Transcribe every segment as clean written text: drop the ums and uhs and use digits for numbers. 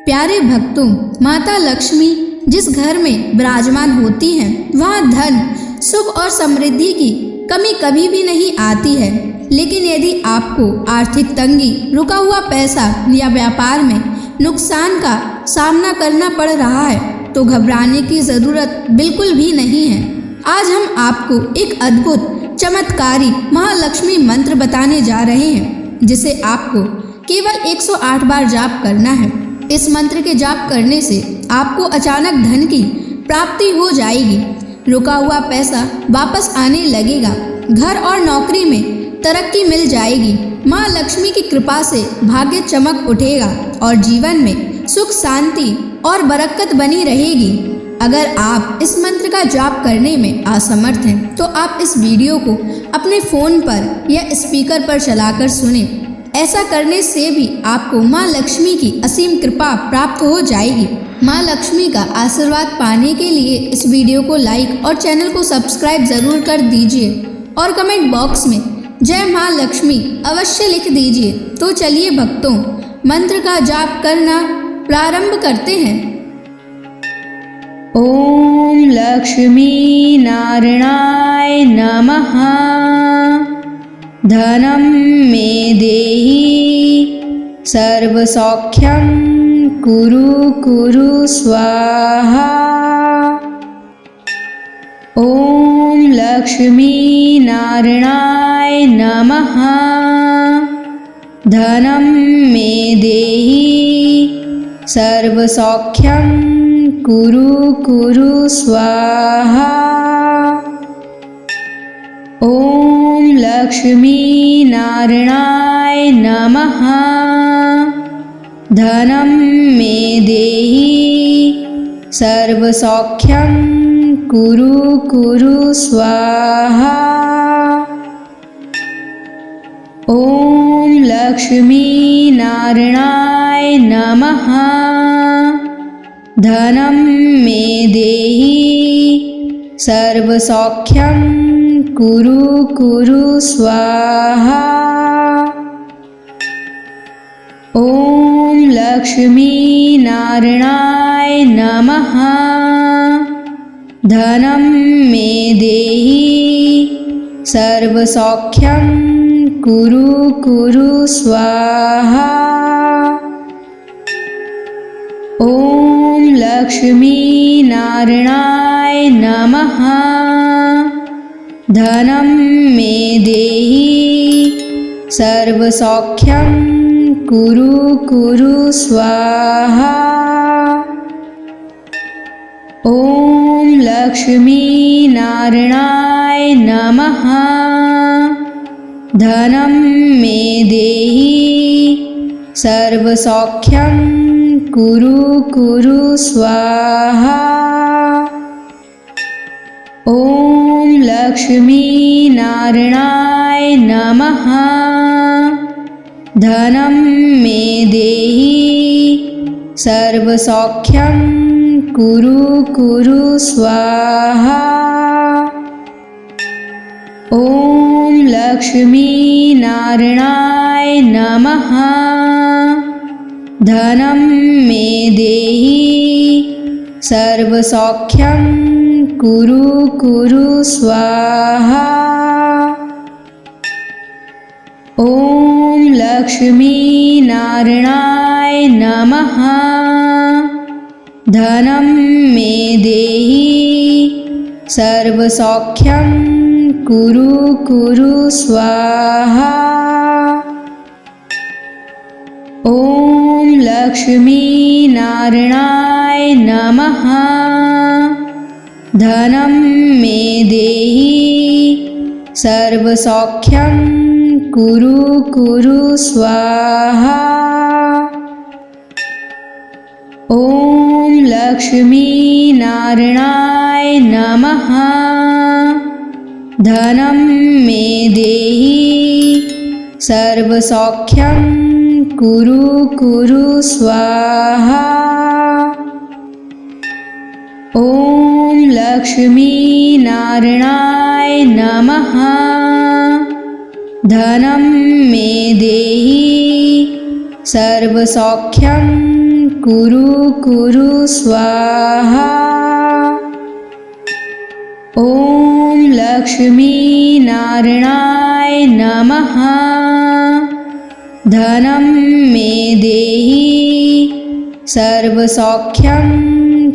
प्यारे भक्तों, माता लक्ष्मी जिस घर में विराजमान होती हैं, वहाँ धन, सुख और समृद्धि की कमी कभी भी नहीं आती है। लेकिन यदि आपको आर्थिक तंगी, रुका हुआ पैसा या व्यापार में नुकसान का सामना करना पड़ रहा है तो घबराने की ज़रूरत बिल्कुल भी नहीं है। आज हम आपको एक अद्भुत चमत्कारी महालक्ष्मी मंत्र बताने जा रहे हैं, जिसे आपको केवल 108 बार जाप करना है। इस मंत्र के जाप करने से आपको अचानक धन की प्राप्ति हो जाएगी, रुका हुआ पैसा वापस आने लगेगा, घर और नौकरी में तरक्की मिल जाएगी, माँ लक्ष्मी की कृपा से भाग्य चमक उठेगा और जीवन में सुख, शांति और बरकत बनी रहेगी। अगर आप इस मंत्र का जाप करने में असमर्थ हैं तो आप इस वीडियो को अपने फ़ोन पर या स्पीकर पर चलाकर सुने। ऐसा करने से भी आपको माँ लक्ष्मी की असीम कृपा प्राप्त हो जाएगी। माँ लक्ष्मी का आशीर्वाद पाने के लिए इस वीडियो को लाइक और चैनल को सब्सक्राइब ज़रूर कर दीजिए और कमेंट बॉक्स में जय माँ लक्ष्मी अवश्य लिख दीजिए। तो चलिए भक्तों, मंत्र का जाप करना प्रारंभ करते हैं। ओम लक्ष्मी नारायणाय नमः। धनं मे देहि सर्वसौख्यं कुरु कुरु स्वाहा। ओम लक्ष्मी नारायणाय नमः। धनं मे देहि सर्वसौख्यं कुरु कुरु स्वाहा। ओम लक्ष्मी नारायणाय नमः। धनं मे देहि सर्वसौख्यं कुरु कुरु स्वाहा। ओम लक्ष्मी नारायणाय नमः। धनं मे देहि सर्वसौख्यं कुरु कुरु स्वाहा। ओम लक्ष्मी नारायणाय नमः। धनं मे देहि सर्वसौख्यं कुरु कुरु स्वाहा। ओम लक्ष्मी नारायणाय नमः। धनं मे देहि सर्वसौख्यं कुरु कुरु स्वाहा। ओम लक्ष्मी नारायणाय नमः। धनं मे देहि सर्वसौख्यं कुरु कुरु स्वाहा। ओम लक्ष्मी नारायणाय नमः। धनं मे देहि सर्वसौख्यं कुरु कुरु स्वाहा। ओम लक्ष्मी नारायणाय नमः। धनं मे देहि सर्वसौख्यं कुरु कुरु स्वाहा। ओम लक्ष्मी नारायणाय नमः। धनं मे देहि सर्वसौख्यं कुरु कुरु स्वाहा। ओम लक्ष्मी नारायणाय नमः। धनं मे देहि सर्वसौख्यं कुरु कुरु स्वाहा। ओम लक्ष्मी नारायणाय नमः। धनं मे देहि सर्वसौख्यं कुरु कुरु स्वाहा। ओम लक्ष्मी नारायणाय नमः। धनं मे देहि सर्वसौख्यं कुरु कुरु स्वाहा। ॐ लक्ष्मी नारायणाय नमः। धनं मे देहि सर्वसौख्यं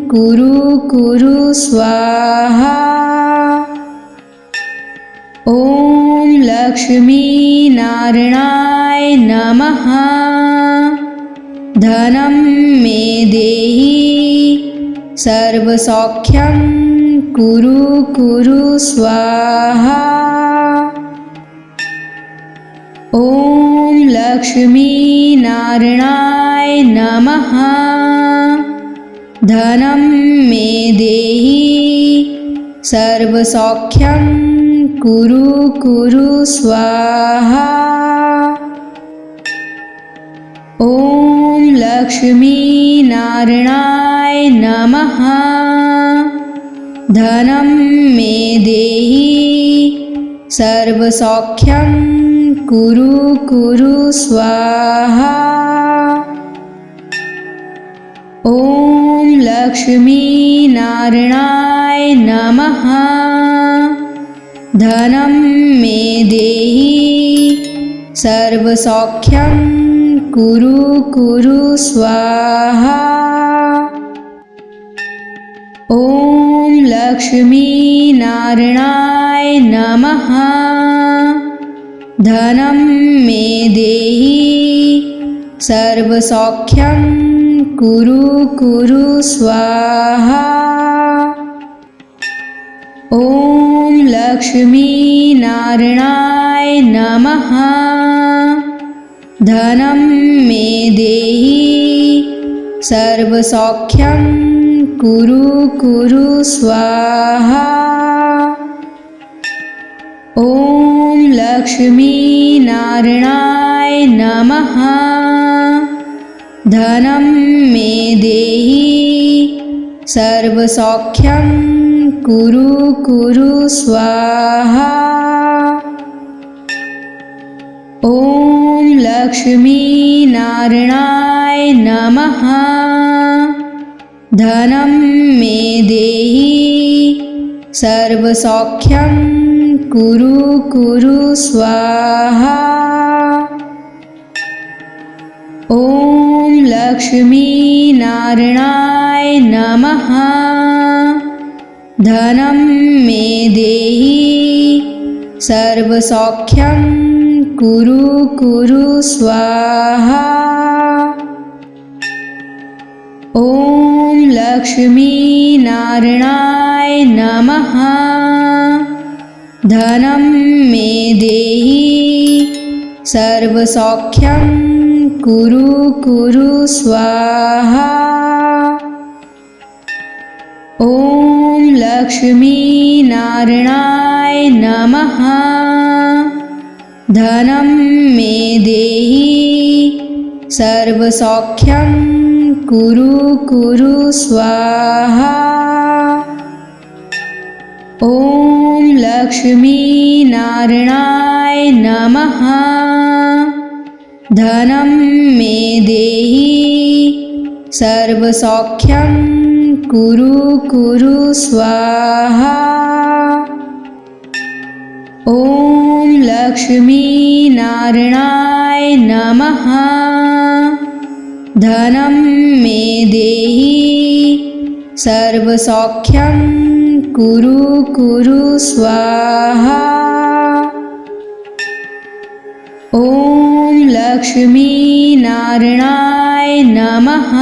कुरु कुरु स्वाहा। ॐ लक्ष्मी नारायणाय नमः। धनं मे देहि सर्वसौख्यं कुरु कुरु स्वाहा। ॐ लक्ष्मी नारायणाय नमः। धनं मे देहि सर्वसौख्यं कुरु कुरु स्वाहा। ॐ लक्ष्मी नारायणाय नमः। धनं मे देहि सर्वसौख्यं कुरु कुरु स्वाहा। ॐ लक्ष्मी नारायणाय नमः। धनं मे देहि सर्वसौख्यं कुरु कुरु स्वाहा। ॐ लक्ष्मी नारायणाय नमः। धनं मे देहि सर्वसौख्यं कुरु कुरु स्वाहा। ॐ लक्ष्मी नारायणाय नमः। धनं मे देहि सर्वसौख्यं कुरु कुरु स्वाहा। ॐ लक्ष्मी नारायणाय नमः। धनं मे देहि सर्वसौख्यं कुरु कुरु स्वाहा। ॐ लक्ष्मी नारायणाय नमः। धनं मे देहि सर्वसौख्यं कुरु कुरु स्वाहा। ॐ लक्ष्मी नारायणाय नमः। धनं मे देहि सर्वसौख्यं कुरु कुरु स्वाहा। ॐ लक्ष्मी नारायणाय नमः। धनं मे देहि सर्वसौख्यं कुरु कुरु स्वाहा। ॐ लक्ष्मी नारायणाय नमः। धनं मे देहि सर्वसौख्यं कुरु कुरु स्वाहा। ॐ लक्ष्मी नारायणाय नमः। धनं मे देहि सर्वसौख्यं कुरु कुरु स्वाहा। ॐ लक्ष्मी नारायणाय नमः। धनं मे देहि सर्वसौख्यं कुरु कुरु स्वाहा। ॐ लक्ष्मी नारायणाय नमः।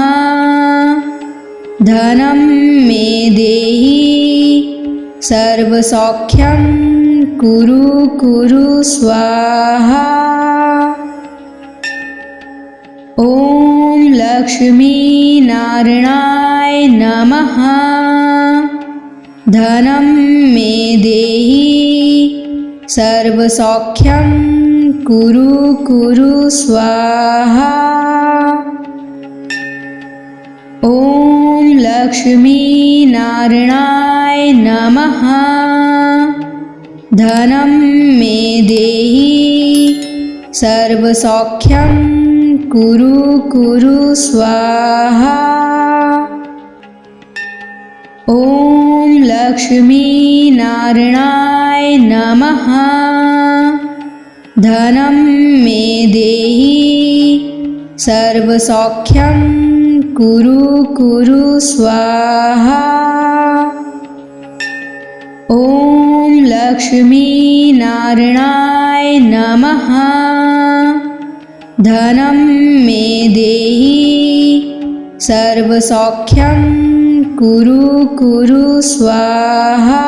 धनं मे देहि सर्वसौख्यं कुरु कुरु स्वाहा। ॐ लक्ष्मी नारायणाय नमः। धनं मे देहि सर्वसौख्यं कुरु कुरु स्वाहा। ॐ लक्ष्मी नारायणाय नमः। धनं मे देहि सर्वसौख्यं कुरु कुरु स्वाहा। ॐ लक्ष्मीनारायणाय नमः। धनं मे देहि सर्वसौख्यं कुरु कुरु स्वाहा। ॐ लक्ष्मीनारायणाय नमः। धनं मे देहि सर्वसौख्यं कुरु कुरु स्वाहा।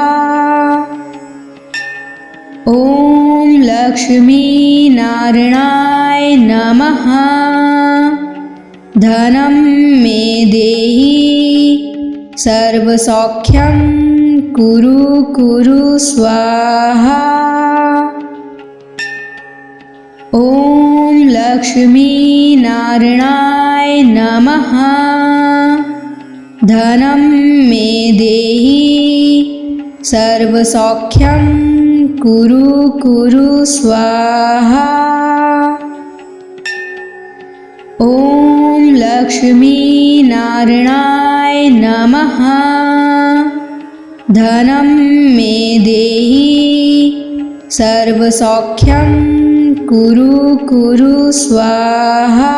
ॐ लक्ष्मीनारायणाय नमः। धनं मे देहि सर्वसौख्यं कुरु कुरु स्वाहा। ॐ लक्ष्मीनारायणाय नमः। धनं मे देहि सर्वसौख्यं कुरु कुरु स्वाहा। ॐ लक्ष्मीनारायणाय नमः। धनं मे देहि सर्वसौख्यं कुरु कुरु स्वाहा।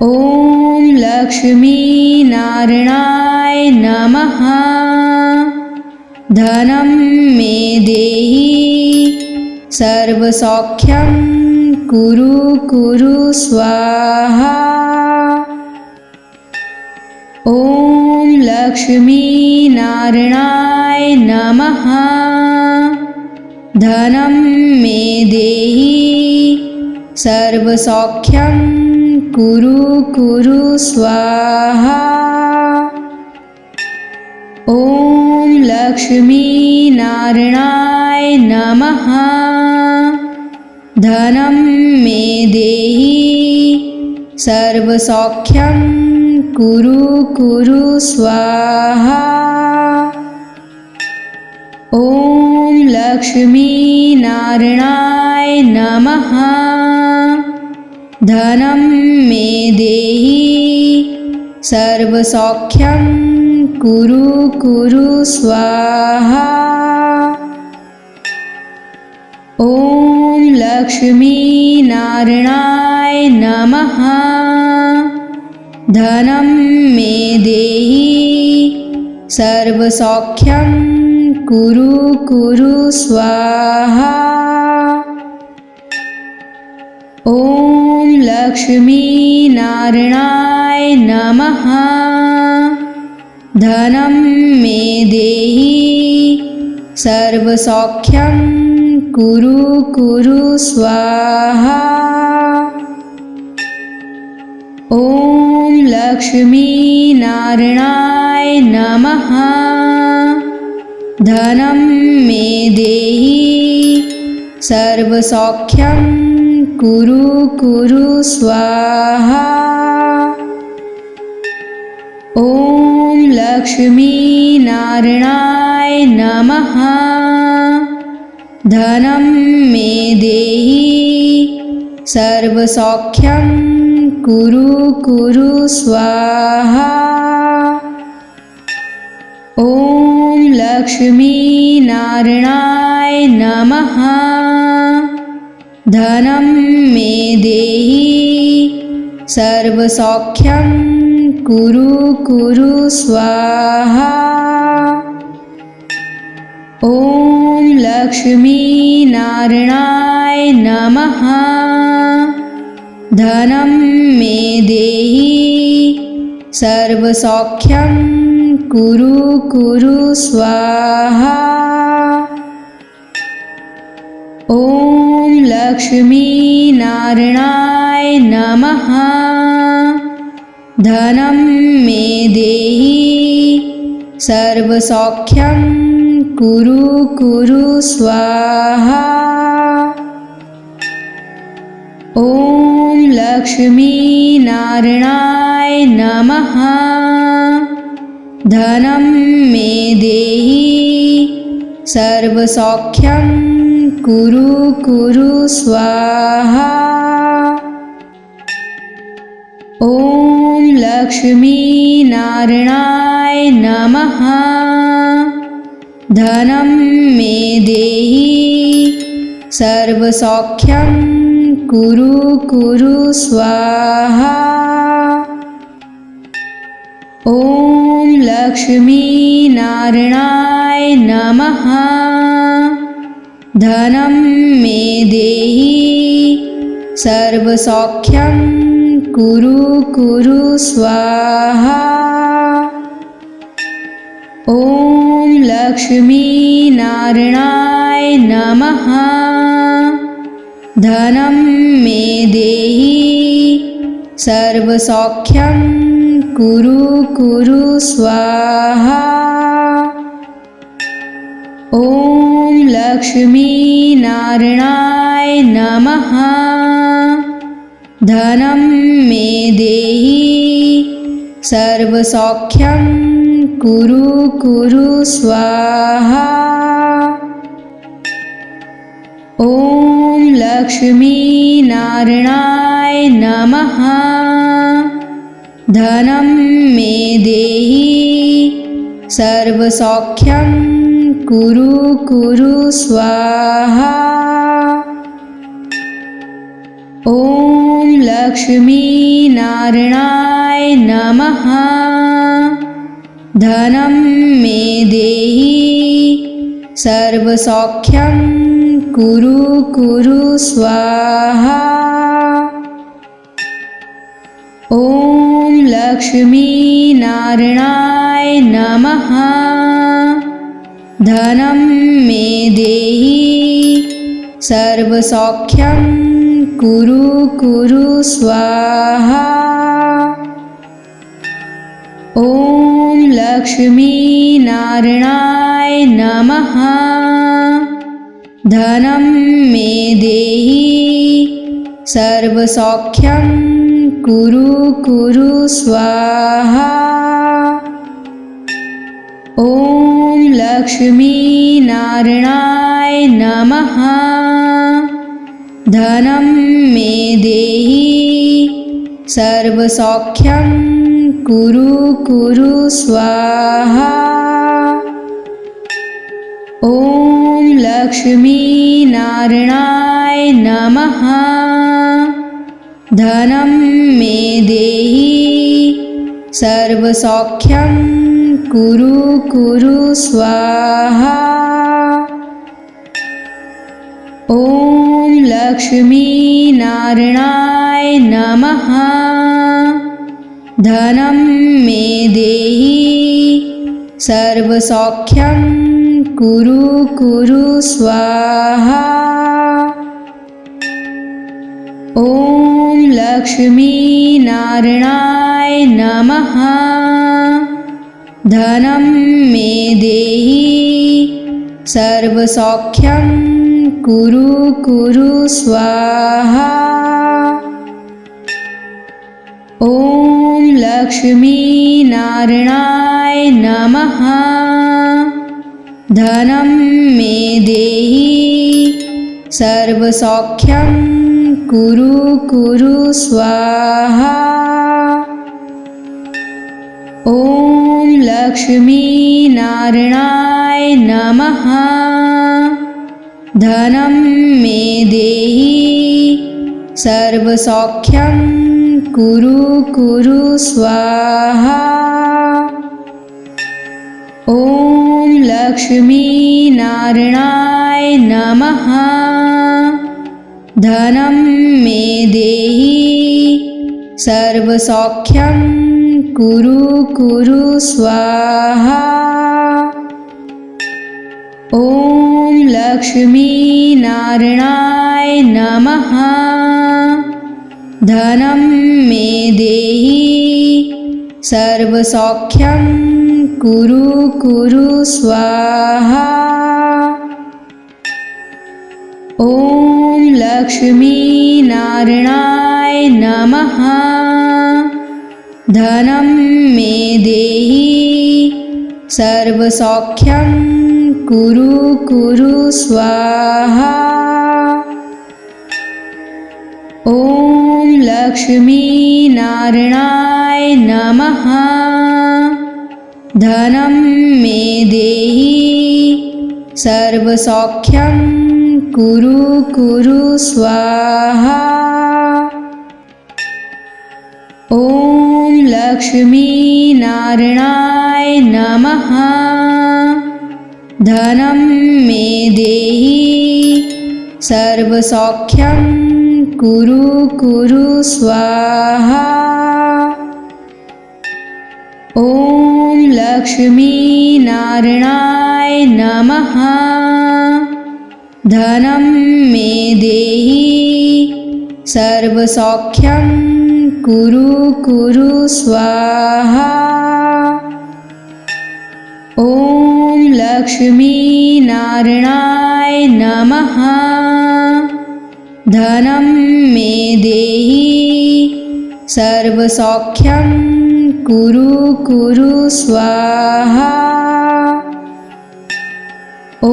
ॐ लक्ष्मीनारायणाय नमः। धनं मे देहि सर्वसौख्यं कुरु कुरु स्वाहा। ॐ लक्ष्मीनारायणाय नमः। धनं मे देहि सर्वसौख्यं कुरु कुरु स्वाहा। ॐ लक्ष्मीनारायणाय नमः। धनं मे देहि सर्वसौख्यं कुरु कुरु स्वाहा। ॐ लक्ष्मीनारायणाय नमः। धनं मे देहि सर्वसौख्यं कुरु कुरु स्वाहा। ॐ लक्ष्मीनारायणाय नमः। धनं मे देहि सर्वसौख्यं कुरु कुरु स्वाहा। ॐ लक्ष्मीनारायणाय नमः। धनं मे देहि सर्वसौख्यं कुरु कुरु स्वाहा। ॐ लक्ष्मीनारायणाय नमः। धनं मे देहि सर्वसौख्यं कुरु कुरु स्वाहा। ॐ लक्ष्मीनारायणाय नमः। धनं मे देहि सर्वसौख्यं कुरु कुरु स्वाहा। ॐ लक्ष्मीनारायणाय नमः। धनं मे देहि सर्वसौख्यं कुरु कुरु स्वाहा। ॐ लक्ष्मीनारायणाय नमः। धनं मे देहि सर्वसौख्यं कुरु कुरु स्वाहा। ॐ लक्ष्मीनारायणाय नमः। धनं मे देहि सर्वसौख्यं कुरु कुरु स्वाहा। ॐ लक्ष्मीनारायणाय नमः। धनं मे देहि सर्वसौख्यं कुरु कुरु स्वाहा। ॐ लक्ष्मी नारायणाय नमः। धनं मे देहि सर्वसौख्यं कुरु कुरु स्वाहा। ॐ लक्ष्मी नारायणाय नमः। धनं मे देहि सर्वसौख्यं कुरु कुरु स्वाहा। ॐ लक्ष्मी नारायणाय नमः। धनं मे देहि सर्वसौख्यं कुरु कुरु स्वाहा। ॐ लक्ष्मी नारायणाय नमः। धनं मे देहि सर्वसौख्यं कुरु कुरु स्वाहा। ॐ लक्ष्मी नारायणाय नमः। धनं मे देहि सर्वसौख्यं कुरु कुरु स्वाहा। ॐ लक्ष्मी नारायणाय नमः। धनं मे देहि सर्वसौख्यं कुरु कुरु स्वाहा। ॐ लक्ष्मी नारायणाय नमः। धनं मे देहि सर्वसौख्यं कुरु कुरु स्वाहा। ॐ लक्ष्मी नारायणाय नमः। धनं मे देहि सर्वसौख्यं कुरु कुरु स्वाहा। ॐ लक्ष्मी नारायणाय नमः। धनं मे देहि सर्वसौख्यं कुरु कुरु स्वाहा। ॐ लक्ष्मी नारायणाय नमः। धनं मे देहि सर्वसौख्यं कुरु कुरु स्वाहा। ॐ लक्ष्मी नारायणाय नमः। धनं मे देहि सर्वसौख्यं कुरु कुरु स्वाहा। ॐ लक्ष्मी नारायणाय नमः। धनं मे देहि सर्वसौख्यं कुरु कुरु स्वाहा। ॐ लक्ष्मी नारायणाय नमः। धनं मे देहि सर्वसौख्यं कुरु कुरु स्वाहा। ॐ लक्ष्मी नारायणाय नमः। धनं मे देहि सर्वसौख्यं कुरु कुरु स्वाहा। ॐ लक्ष्मी नारायणाय नमः। धनं मे देहि सर्वसौख्यं कुरु कुरु स्वाहा। ॐ लक्ष्मी नारायणाय नमः। धनं मे देहि सर्वसौख्यं कुरु कुरु स्वाहा। ॐ लक्ष्मी नारायणाय नमः। धनं मे देहि सर्वसौख्यं कुरु कुरु स्वाहा। लक्ष्मीनारायणाय नमः। धनं मे देहि सर्वसौख्यं कुरु कुरु स्वाहा। ॐ लक्ष्मीनारायणाय नमः। धनं मे देहि सर्वसौख्यं कुरु कुरु स्वाहा। ॐ लक्ष्मीनारायणाय नमः। धनं मे देहि सर्वसौख्यं कुरु कुरु स्वाहा। ॐ लक्ष्मीनारायणाय नमः। धनं मे देहि सर्वसौख्यं कुरु कुरु स्वाहा। ॐ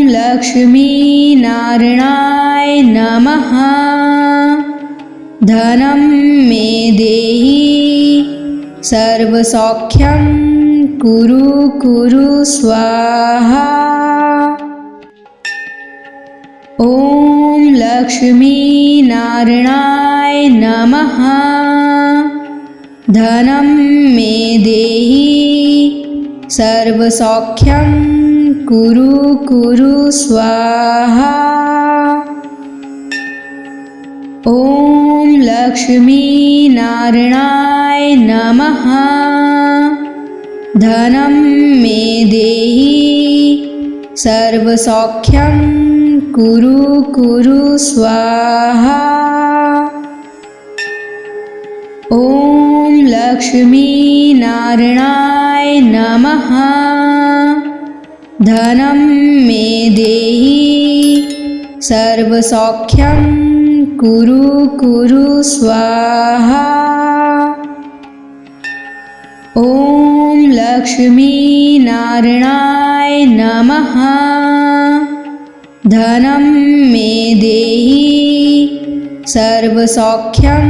लक्ष्मीनारायणाय नमः। धनं मे देहि सर्वसौख्यं कुरु कुरु स्वाहा। ॐ लक्ष्मीनारायणाय नमः। धनं मे देहि सर्वसौख्यं कुरु कुरु स्वाहा। ॐ लक्ष्मीनारायणाय नमः। धनं मे देहि सर्वसौख्यं कुरु कुरु स्वाहा। ॐ लक्ष्मीनारायणाय नमः। धनं मे देहि सर्वसौख्यं कुरु कुरु स्वाहा। ॐ लक्ष्मीनारायणाय नमः। धनं मे देहि सर्वसौख्यं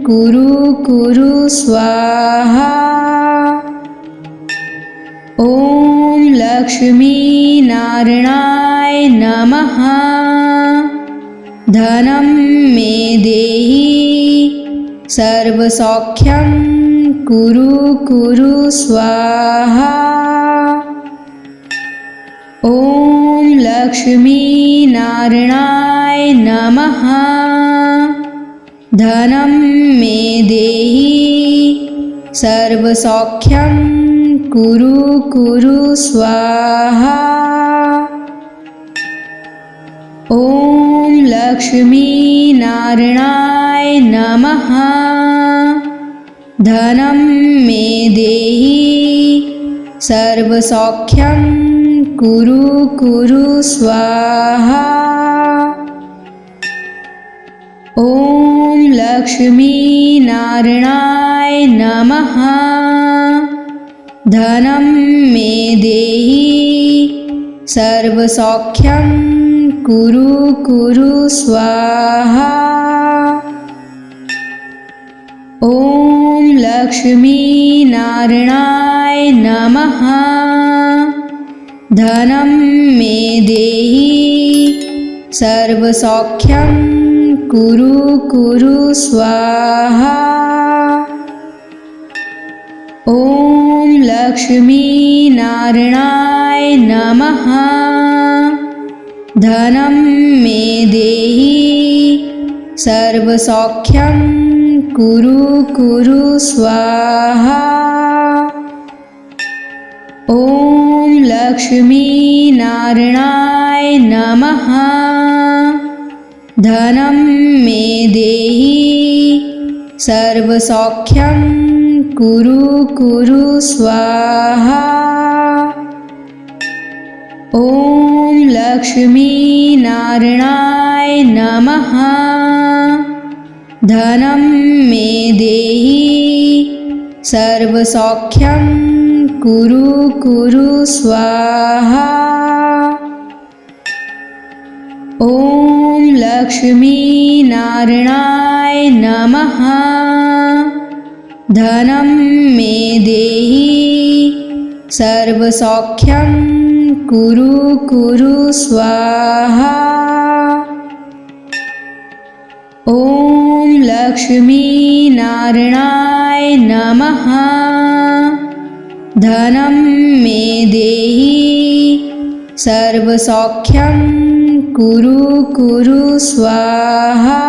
कुरु कुरु स्वाहा। ॐ लक्ष्मीनारायणाय नमः। धनं मे देहि सर्वसौख्यं कुरु कुरु स्वाहा। ॐ लक्ष्मीनारायणाय नमः। धनं मे देहि सर्वसौख्यं कुरु कुरु स्वाहा। ॐ लक्ष्मीनारायणाय नमः। धनं मे देहि सर्वसौख्यं कुरु कुरु स्वाहा। ॐ लक्ष्मीनारायणाय नमः। धनं मे देहि सर्वसौख्यं कुरु कुरु स्वाहा। ॐ लक्ष्मीनारायणाय नमः। धनं मे देहि सर्वसौख्यं कुरु कुरु स्वाहा। ॐ लक्ष्मीनारायणाय नमः। धनं मे देहि सर्वसौख्यं कुरु कुरु स्वाहा। ॐ लक्ष्मीनारायणाय नमः। धनं मे देहि सर्वसौख्यं कुरु कुरु स्वाहा। ॐ लक्ष्मीनारायणाय नमः। धनं मे देहि सर्वसौख्यं कुरु कुरु स्वाहा। ॐ लक्ष्मीनारायणाय नमः। धनं मे देहि सर्वसौख्यं कुरु कुरु स्वाहा। ॐ लक्ष्मीनारायणाय नमः। धनं मे देहि सर्वसौख्यं कुरु कुरु स्वाहा।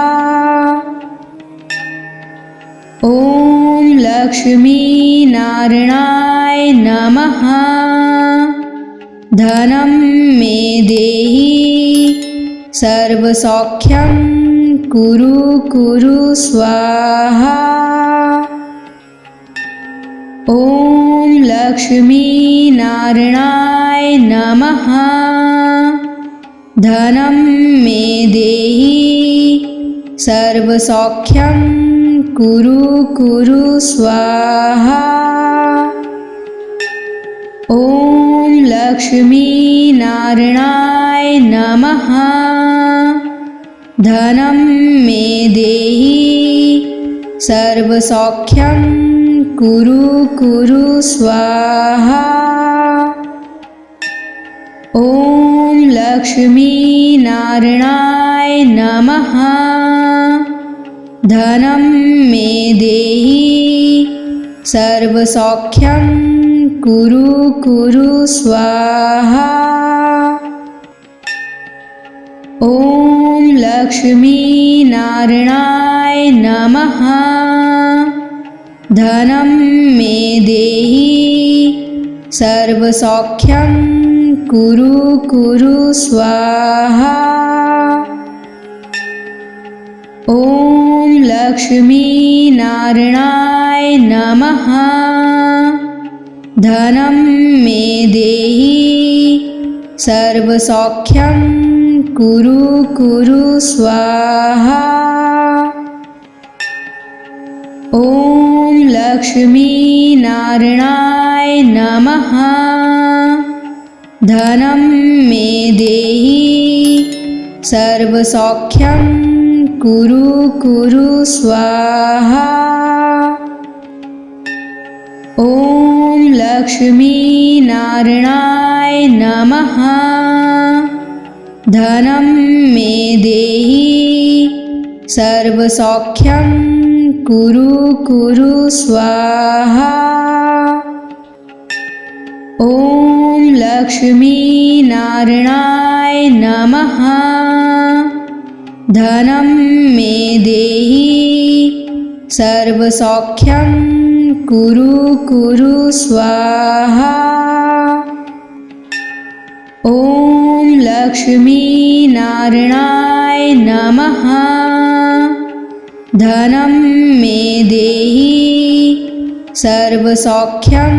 ॐ लक्ष्मीनारायणाय नमः। धनं मे देहि सर्वसौख्यं कुरु कुरु स्वाहा। ॐ लक्ष्मीनारायणाय नमः। धनं मे देहि सर्वसौख्यं कुरु कुरु स्वाहा। ॐ लक्ष्मीनारायणाय नमः। धनं मे देहि सर्वसौख्यं कुरु कुरु स्वाहा। ॐ लक्ष्मीनारायणाय नमः। धनं मे देहि सर्वसौख्यं कुरु कुरु स्वाहा। ॐ लक्ष्मीनारायणाय नमः। धनं मे देहि सर्वसौख्यं कुरु कुरु स्वाहा। ॐ लक्ष्मीनारायणाय नमः। धनं मे देहि सर्वसौख्यं कुरु कुरु स्वाहा। ॐ लक्ष्मीनारायणाय नमः। धनं मे देहि सर्वसौख्यं कुरु कुरु स्वाहा। ॐ लक्ष्मीनारायणाय नमः। धनं मे देहि सर्वसौख्यं कुरु कुरु स्वाहा। ॐ लक्ष्मीनारायणाय नमः। धनं मे देहि सर्वसौख्यं कुरु कुरु स्वाहा। ॐ लक्ष्मीनारायणाय नमः। धनं मे देहि सर्वसौख्यं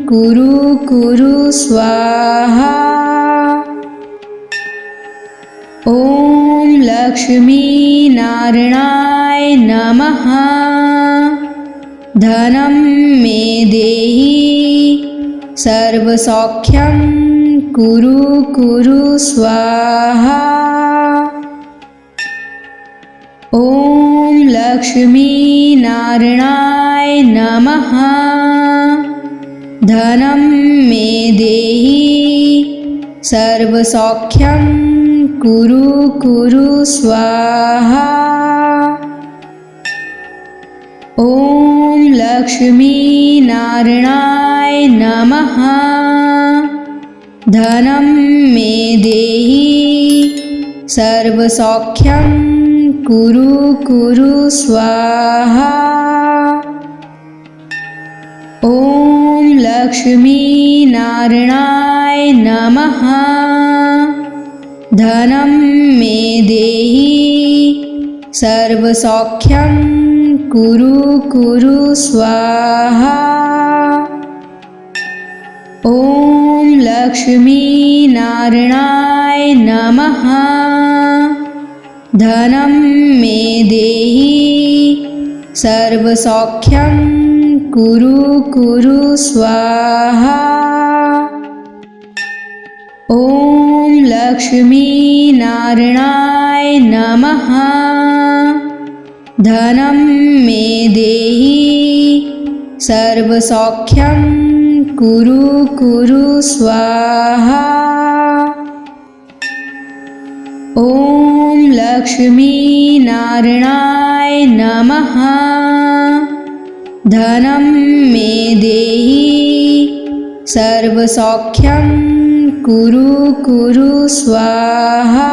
कुरु कुरु स्वाहा। ॐ लक्ष्मीनारायणाय नमः। धनं मे देहि सर्वसौख्यं कुरु कुरु स्वाहा। ॐ लक्ष्मीनारायणाय नमः। धनं मे देहि सर्वसौख्यं कुरु कुरु स्वाहा। ॐ लक्ष्मीनारायणाय नमः। धनं मे देहि सर्वसौख्यं कुरु कुरु स्वाहा। ॐ लक्ष्मीनारायणाय नमः। धनं मे देहि सर्वसौख्यं कुरु कुरु स्वाहा। ॐ लक्ष्मीनारायणाय नमः। धनं मे देहि सर्वसौख्यं कुरु कुरु स्वाहा। ॐ लक्ष्मीनारायणाय नमः। धनं मे देहि सर्वसौख्यं कुरु कुरु स्वाहा। ॐ लक्ष्मीनारायणाय नमः। धनं मे देहि सर्वसौख्यं कुरु कुरु स्वाहा।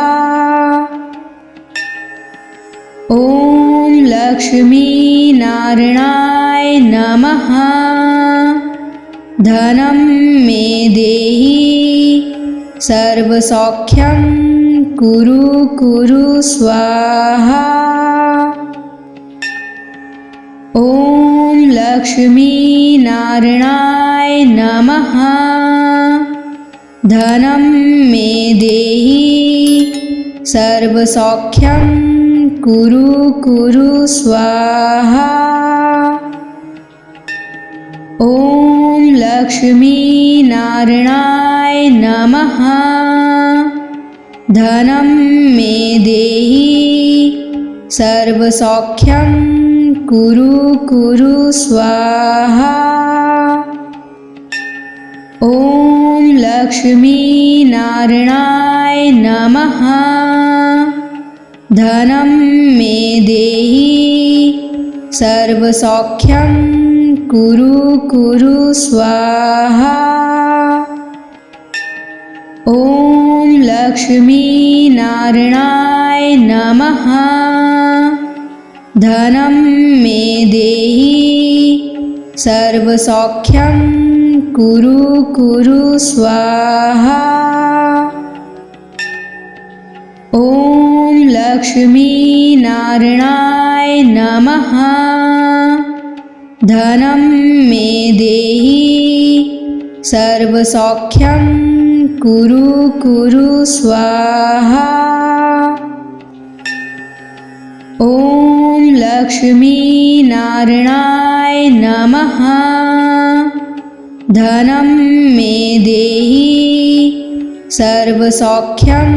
ॐ लक्ष्मीनारायणाय नमः। धनं मे देहि सर्वसौख्यं कुरु कुरु स्वाहा। ॐ लक्ष्मीनारायणाय नमः। धनं मे देहि सर्वसौख्यं कुरु कुरु स्वाहा। ॐ लक्ष्मीनारायणाय नमः। धनं मे देहि सर्वसौख्यं कुरु कुरु स्वाहा। ॐ लक्ष्मीनारायणाय नमः। धनं मे देहि सर्वसौख्यं कुरु कुरु स्वाहा। ॐ लक्ष्मीनारायणाय नमः। धनं मे देहि सर्वसौख्यं कुरु कुरु स्वाहा। ॐ लक्ष्मीनारायणाय नमः। धनं मे देहि सर्वसौख्यं कुरु कुरु स्वाहा। ॐ लक्ष्मीनारायणाय नमः। धनं मे देहि सर्वसौख्यं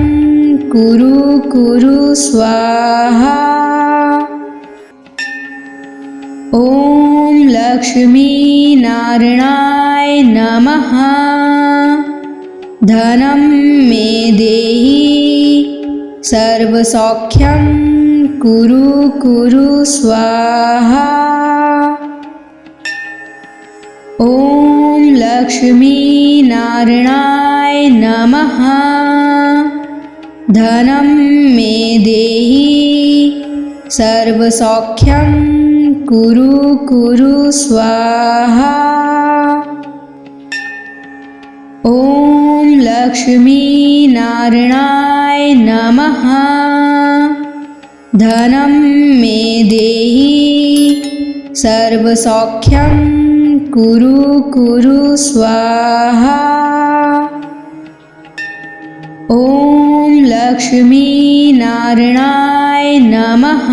कुरु कुरु स्वाहा। ॐ लक्ष्मीनारायणाय नमः। धनं मे देहि सर्वसौख्यं कुरु कुरु स्वाहा। ॐ लक्ष्मीनारायणाय नमः। धनं मे देहि सर्वसौख्यं कुरु कुरु स्वाहा। ॐ लक्ष्मीनारायणाय नमः। धनं मे देहि सर्वसौख्यं कुरु कुरु स्वाहा। ॐ लक्ष्मीनारायणाय नमः।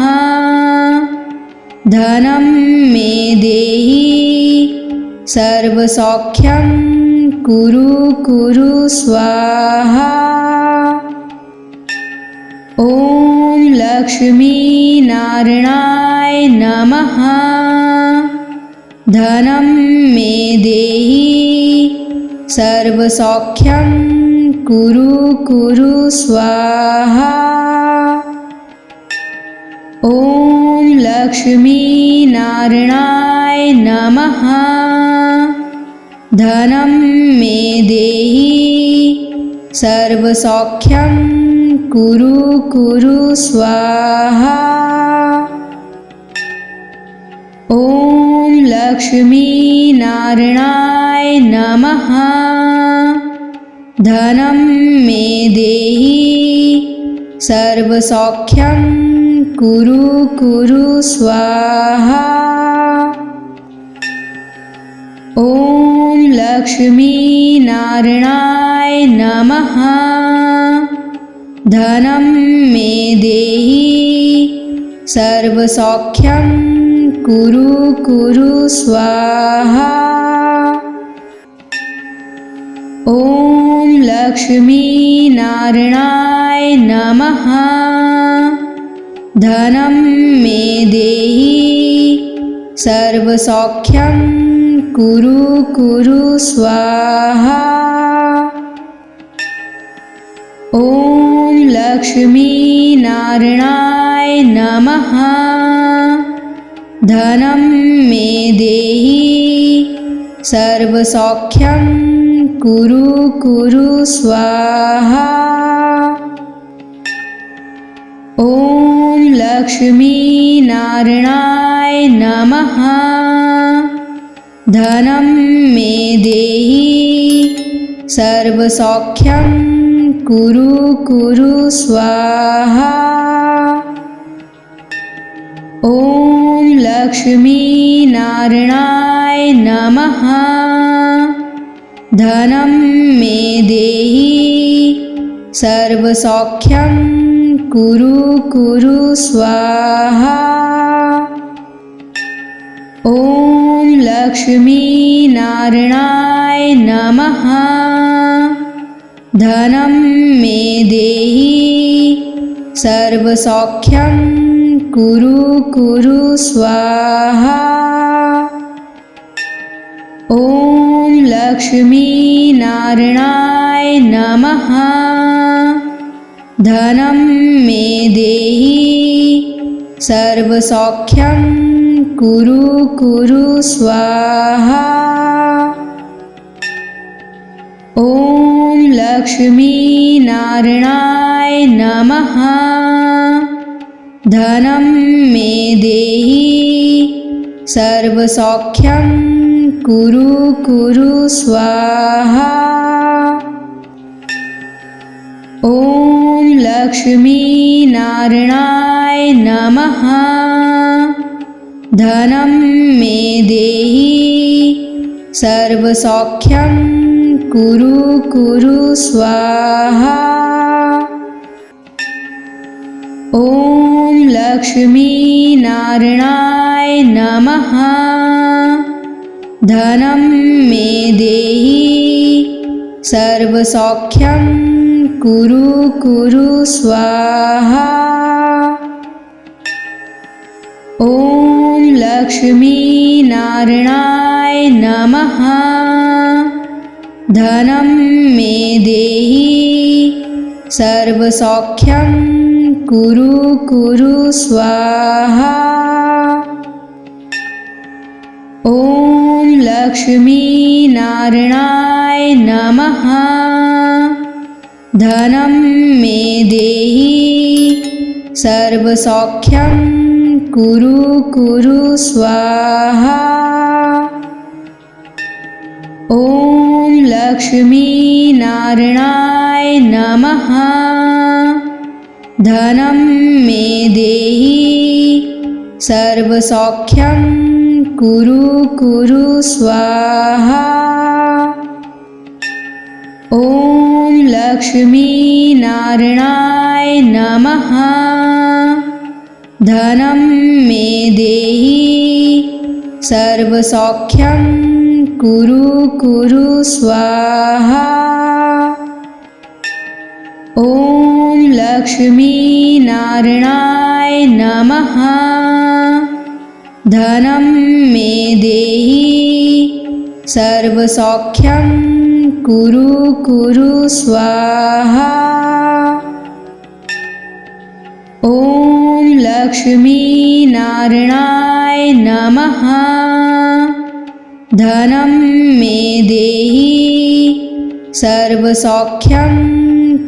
धनं मे देहि सर्वसौख्यं कुरु कुरु स्वाहा। ॐ लक्ष्मीनारायणाय नमः। धनं मे देहि सर्वसौख्यं कुरु कुरु स्वाहा। ॐ लक्ष्मीनारायणाय नमः। धनं मे देहि सर्वसौख्यं कुरु कुरु स्वाहा। ॐ लक्ष्मीनारायणाय नमः। धनं मे देहि सर्वसौख्यं कुरु कुरु स्वाहा। ॐ लक्ष्मीनारायणाय नमः। धनं मे देहि सर्वसौख्यं कुरु कुरु स्वाहा। ॐ लक्ष्मीनारायणाय नमः। धनं मे देहि सर्वसौख्यं कुरु कुरु स्वाहा। ॐ लक्ष्मीनारायणाय नमः। धनं मे देहि सर्वसौख्यं कुरु कुरु स्वाहा। ॐ लक्ष्मीनारायणाय नमः। धनं मे देहि सर्वसौख्यं कुरु कुरु स्वाहा। ॐ लक्ष्मीनारायणाय नमः। धनं मे देहि सर्वसौख्यं कुरु कुरु स्वाहा। ॐ लक्ष्मीनारायणाय नमः। धनं मे देहि सर्वसौख्यं कुरु कुरु स्वाहा। ॐ लक्ष्मीनारायणाय नमः। धनं मे देहि सर्वसौख्यं कुरु कुरु स्वाहा। ॐ लक्ष्मीनारायणाय नमः। धनं मे देहि सर्वसौख्यं कुरु कुरु स्वाहा। ॐ लक्ष्मीनारायणाय नमः। धनं मे देहि सर्वसौख्यं कुरु कुरु स्वाहा। ॐ लक्ष्मीनारायणाय नमः। धनं मे देहि सर्वसौख्यं कुरु कुरु स्वाहा। ॐ लक्ष्मीनारायणाय नमः। धनं मे देहि सर्वसौख्यं कुरु कुरु स्वाहा। ॐ लक्ष्मीनारायणाय नमः। धनं मे देहि सर्वसौख्यं कुरु कुरु स्वाहा। ॐ लक्ष्मीनारायणाय नमः। धनं मे देहि सर्वसौख्यं कुरु कुरु स्वाहा। ॐ लक्ष्मीनारायणाय नमः। धनं मे देहि सर्वसौख्यं कुरु कुरु स्वाहा। ॐ लक्ष्मीनारायणाय नमः। धनं मे देहि सर्वसौख्यं कुरु कुरु स्वाहा। ॐ लक्ष्मीनारायणाय नमः। धनं मे देहि सर्वसौख्यं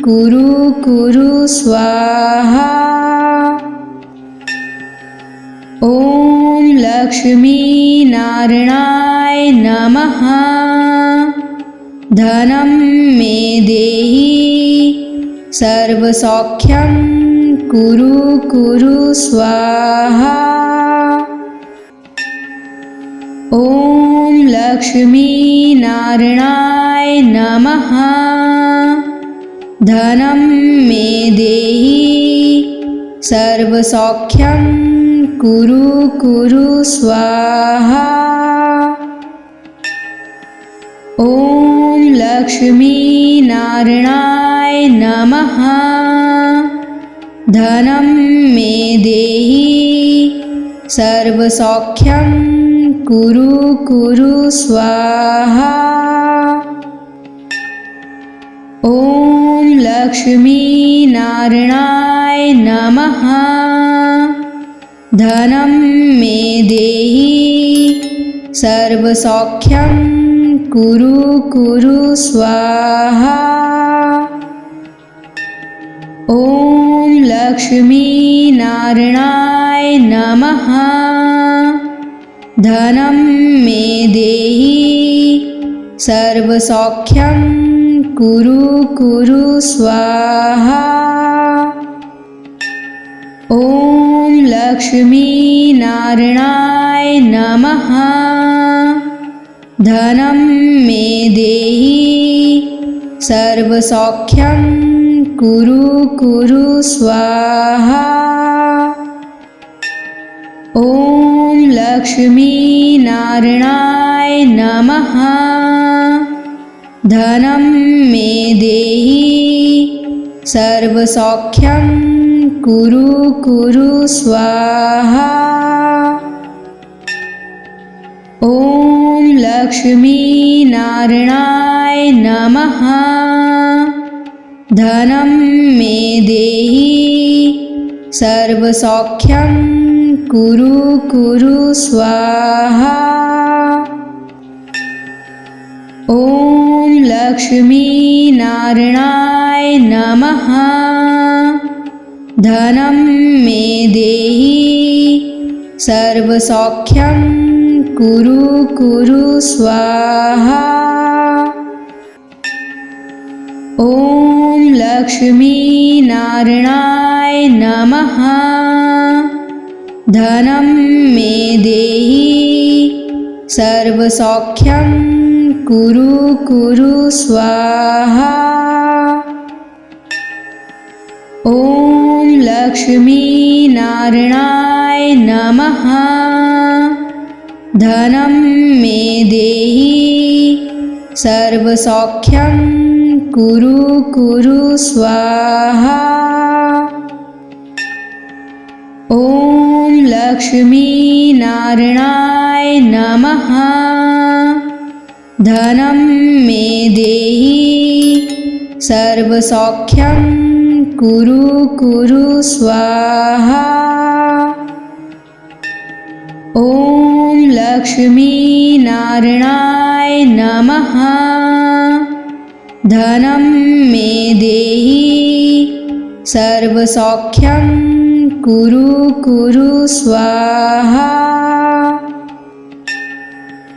कुरु कुरु स्वाहा। ॐ लक्ष्मीनारायणाय नमः। धनं मे देहि सर्वसौख्यं कुरु कुरु स्वाहा। ॐ लक्ष्मीनारायणाय नमः। धनं मे देहि सर्वसौख्यं कुरु कुरु स्वाहा। ॐ लक्ष्मीनारायणाय नमः। धनं मे देहि सर्वसौख्यं कुरु कुरु स्वाहा। ॐ लक्ष्मीनारायणाय नमः। धनं मे देहि सर्वसौख्यं कुरु कुरु स्वाहा। ॐ लक्ष्मीनारायणाय नमः। धनं मे देहि सर्वसौख्यं कुरु कुरु स्वाहा। ॐ लक्ष्मीनारायणाय नमः। धनं मे देहि सर्वसौख्यं कुरु कुरु स्वाहा। ॐ लक्ष्मीनारायणाय नमः। धनं मे देहि सर्वसौख्यं कुरु कुरु स्वाहा। ॐ लक्ष्मीनारायणाय नमः। धनं मे देहि सर्वसौख्यं कुरु कुरु स्वाहा। ॐ लक्ष्मीनारायणाय नमः। धनं मे देहि सर्वसौख्यं कुरु कुरु स्वाहा। ॐ लक्ष्मीनारायणाय नमः। धनं मे देहि सर्वसौख्यं कुरु कुरु स्वाहा। ॐ लक्ष्मीनारायणाय नमः। धनं मे देहि सर्वसौख्यं कुरु कुरु स्वाहा। ॐ लक्ष्मीनारायणाय नमः। धनं मे देहि सर्वसौख्यं कुरु कुरु स्वाहा। ॐ लक्ष्मीनारायणाय नमः। धनं मे देहि सर्वसौख्यं कुरु कुरु स्वाहा। ॐ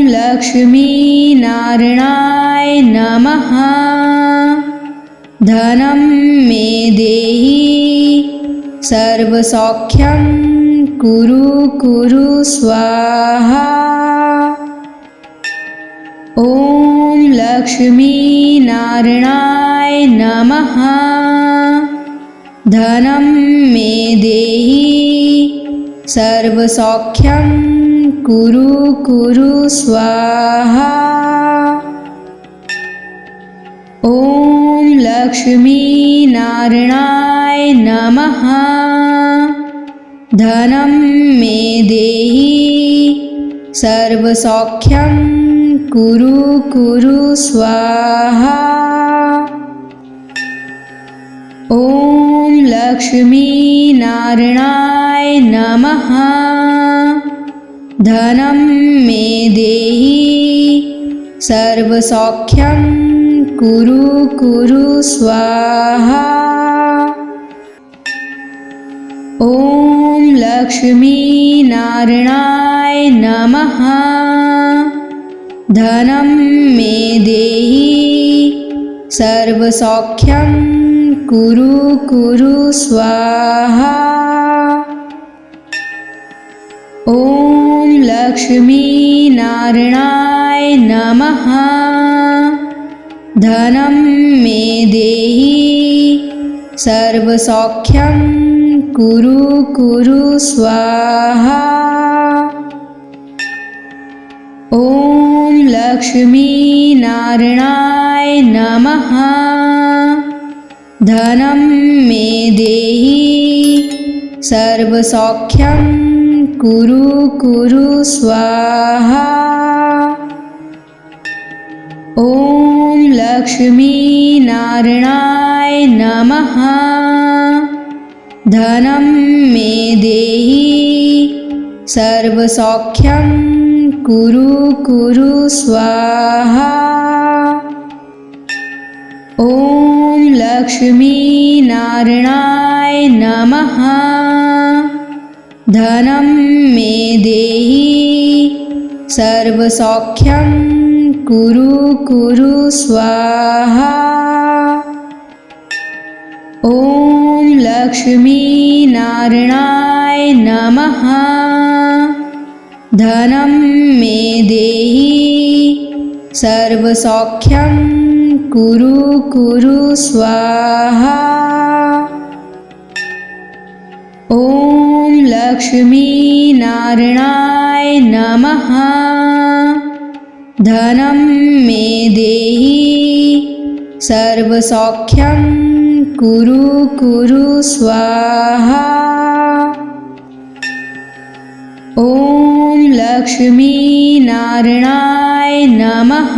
लक्ष्मीनारायणाय नमः। धनं मे देहि सर्वसौख्यं कुरु कुरु स्वाहा। ॐ लक्ष्मीनारायणाय नमः। धनं मे देहि सर्वसौख्यं कुरु कुरु स्वाहा। ॐ लक्ष्मीनारायणाय नमः। धनं मे देहि सर्वसौख्यं कुरु कुरु स्वाहा। ॐ लक्ष्मीनारायणाय नमः। धनं मे देहि सर्वसौख्यं कुरु कुरु स्वाहा। ॐ लक्ष्मीनारायणाय नमः। धनं मे देहि सर्वसौख्यं कुरु कुरु स्वाहा। ॐ लक्ष्मीनारायणाय नमः। धनं मे देहि सर्वसौख्यं कुरु कुरु स्वाहा। ॐ लक्ष्मीनारायणाय नमः। धनं मे देहि सर्वसौख्यं कुरु कुरु स्वाहा। ॐ लक्ष्मीनारायणाय नमः। धनं मे देहि सर्वसौख्यं कुरु कुरु स्वाहा। ॐ लक्ष्मीनारायणाय नमः। धनं मे देहि सर्वसौख्यं कुरु कुरु स्वाहा। ॐ लक्ष्मीनारायणाय नमः। धनं मे देहि सर्वसौख्यं कुरु कुरु स्वाहा। ॐ लक्ष्मीनारायणाय नमः। धनं मे देहि सर्वसौख्यं कुरु कुरु स्वाहा। ॐ लक्ष्मीनारायणाय नमः।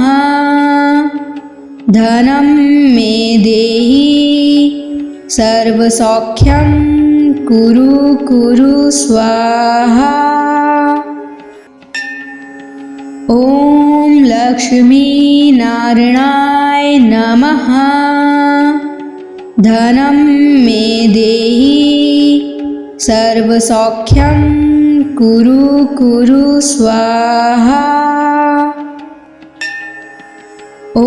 धनं मे देहि सर्वसौख्यं कुरु कुरु स्वाहा। ॐ लक्ष्मीनारायणाय नमः। धनं मे देहि सर्वसौख्यं कुरु कुरु स्वाहा। ॐ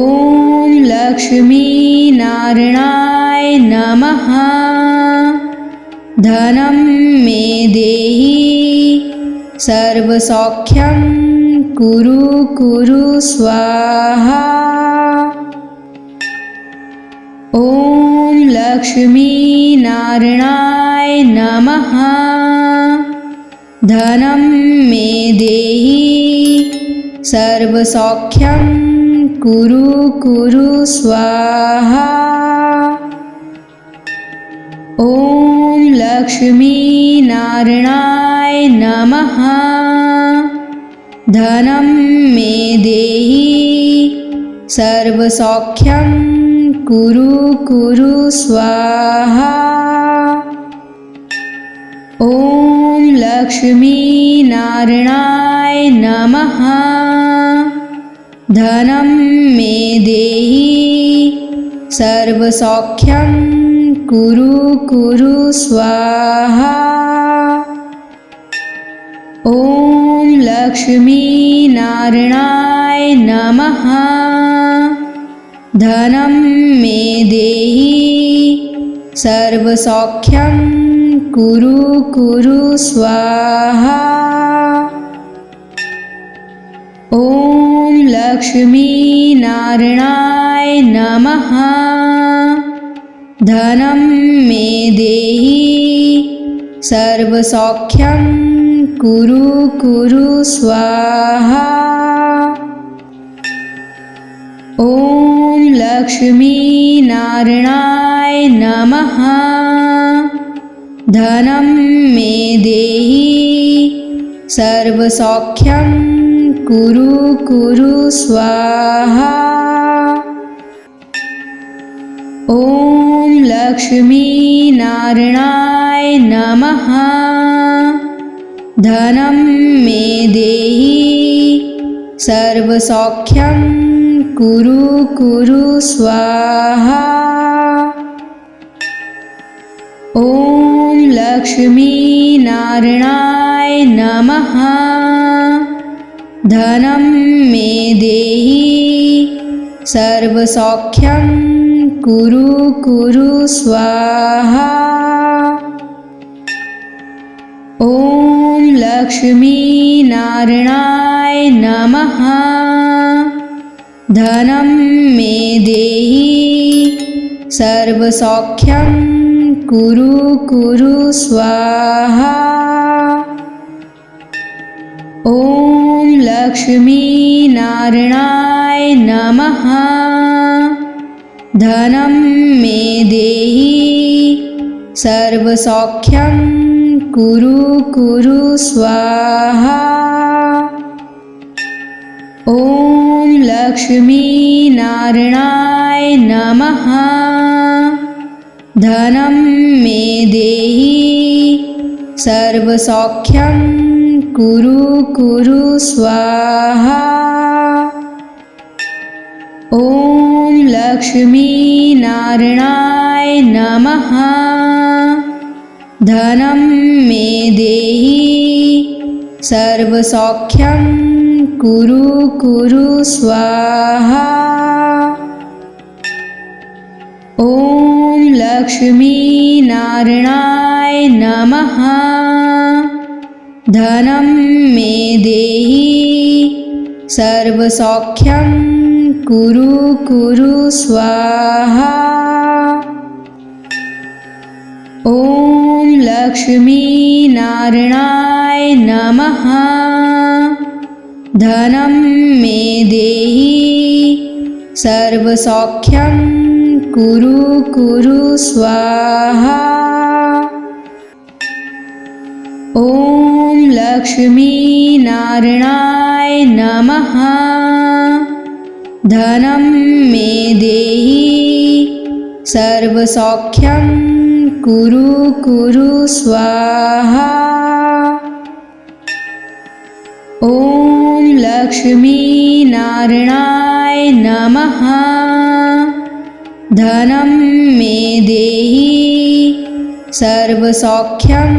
लक्ष्मीनारायणाय नमः। धनं मे देहि सर्वसौख्यं कुरु कुरु स्वाहा। ॐ लक्ष्मीनारायणाय नमः। धनं मे देहि सर्वसौख्यं कुरु कुरु स्वाहा। ॐ लक्ष्मीनारायणाय नमः। धनं मे देहि सर्वसौख्यं कुरु कुरु स्वाहा। ॐ लक्ष्मीनारायणाय नमः। धनं मे देहि सर्वसौख्यं कुरु कुरु स्वाहा। ॐ लक्ष्मीनारायणाय नमः। धनं मे देहि सर्वसौख्यं कुरु कुरु स्वाहा। ॐ लक्ष्मीनारायणाय नमः। धनं मे देहि सर्वसौख्यं कुरु कुरु स्वाहा। ॐ लक्ष्मीनारायणाय नमः। धनं मे देहि सर्वसौख्यं कुरु कुरु स्वाहा। ॐ लक्ष्मीनारायणाय नमः। धनं मे देहि सर्वसौख्यं कुरु कुरु स्वाहा। ॐ लक्ष्मीनारायणाय नमः। धनं मे देहि सर्वसौख्यं कुरु कुरु स्वाहा। ॐ लक्ष्मीनारायणाय नमः। धनं मे देहि सर्वसौख्यं कुरु कुरु स्वाहा। ॐ लक्ष्मीनारायणाय नमः। धनं मे देहि सर्वसौख्यं कुरु कुरु स्वाहा। ॐ लक्ष्मीनारायणाय नमः। धनं मे देहि सर्वसौख्यं कुरु कुरु स्वाहा। ॐ लक्ष्मीनारायणाय नमः। धनं मे देहि सर्वसौख्यं कुरु कुरु स्वाहा। ॐ लक्ष्मीनारायणाय नमः। धनं मे देहि सर्वसौख्यं कुरु कुरु स्वाहा। ॐ लक्ष्मीनारायणाय नमः। धनं मे देहि सर्वसौख्यं कुरु कुरु स्वाहा। ॐ लक्ष्मीनारायणाय नमः। धनं मे देहि सर्वसौख्यं कुरु कुरु स्वाहा। ॐ लक्ष्मीनारायणाय नमः। धनं मे देहि सर्वसौख्यं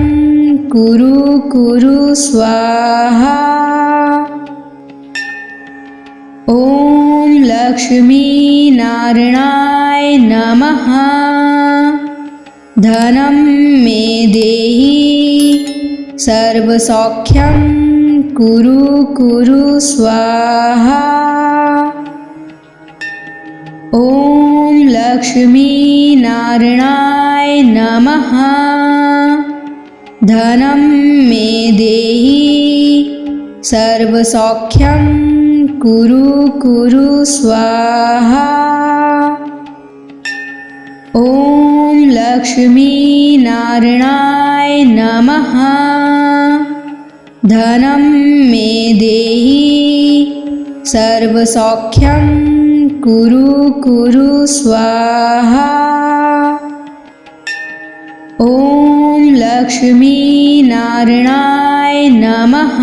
कुरु कुरु स्वाहा। ॐ लक्ष्मीनारायणाय नमः। धनं मे देहि सर्वसौख्यं कुरु कुरु स्वाहा। ॐ लक्ष्मीनारायणाय नमः। धनं मे देहि सर्वसौख्यं कुरु कुरु स्वाहा। ॐ लक्ष्मीनारायणाय नमः। धनं मे देहि सर्वसौख्यं कुरु कुरु स्वाहा। ॐ लक्ष्मीनारायणाय नमः।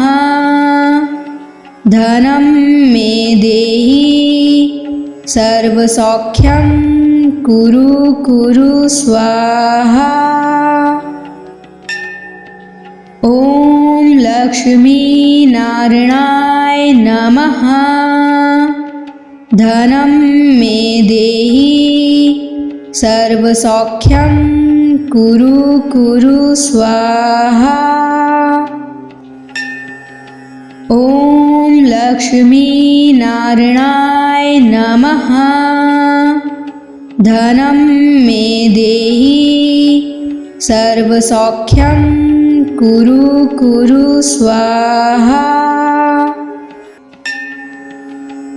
धनं मे देहि सर्वसौख्यं कुरु कुरु स्वाहा। ॐ लक्ष्मीनारायणाय नमः। धनं मे देहि सर्वसौख्यं कुरु कुरु स्वाहा। ॐ लक्ष्मीनारायणाय नमः। धनं मे देहि सर्वसौख्यं कुरु कुरु स्वाहा।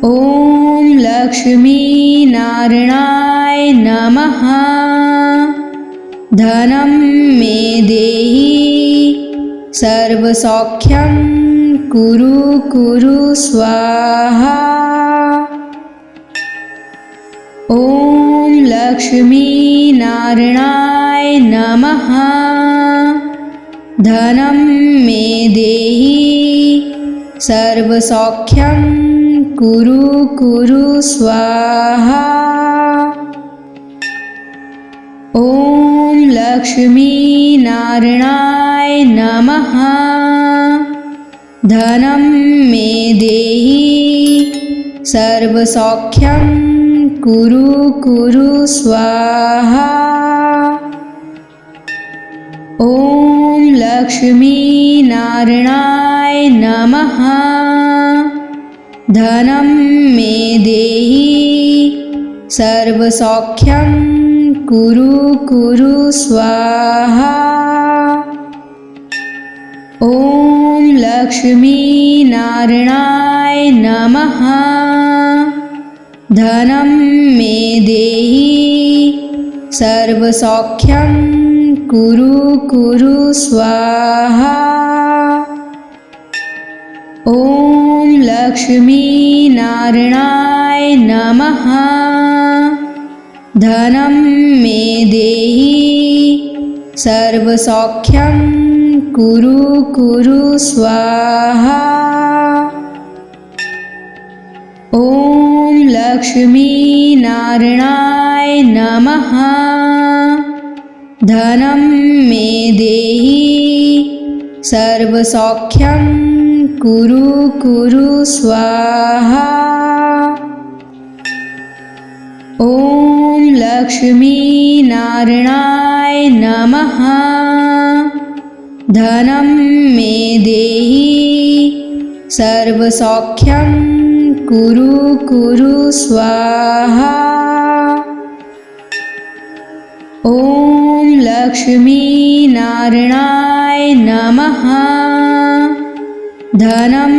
ॐ लक्ष्मीनारायणाय नमः। धनं मे देहि सर्वसौख्यं कुरु कुरु स्वाहा। ॐ लक्ष्मीनारायणाय नमः। धनं मे देहि सर्वसौख्यं कुरु कुरु स्वाहा। ॐ लक्ष्मीनारायणाय नमः। धनं मे देहि सर्वसौख्यं कुरु कुरु स्वाहा। ॐ लक्ष्मीनारायणाय नमः। धनं मे देहि सर्वसौख्यं कुरु कुरु स्वाहा। ॐ लक्ष्मीनारायणाय नमः। धनं मे देहि सर्वसौख्यं कुरु कुरु स्वाहा। ॐ लक्ष्मीनारायणाय नमः। धनं मे देहि सर्वसौख्यं कुरु कुरु स्वाहा। ॐ लक्ष्मीनारायणाय नमः। धनं मे देहि सर्वसौख्यं कुरु कुरु स्वाहा। ॐ लक्ष्मीनारायणाय नमः। धनं मे देहि सर्वसौख्यं कुरु कुरु स्वाहा। ॐ लक्ष्मीनारायणाय नमः। धनं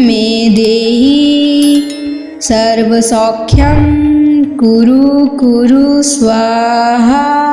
मे देहि सर्वसौख्यं कुरु कुरु स्वाहा।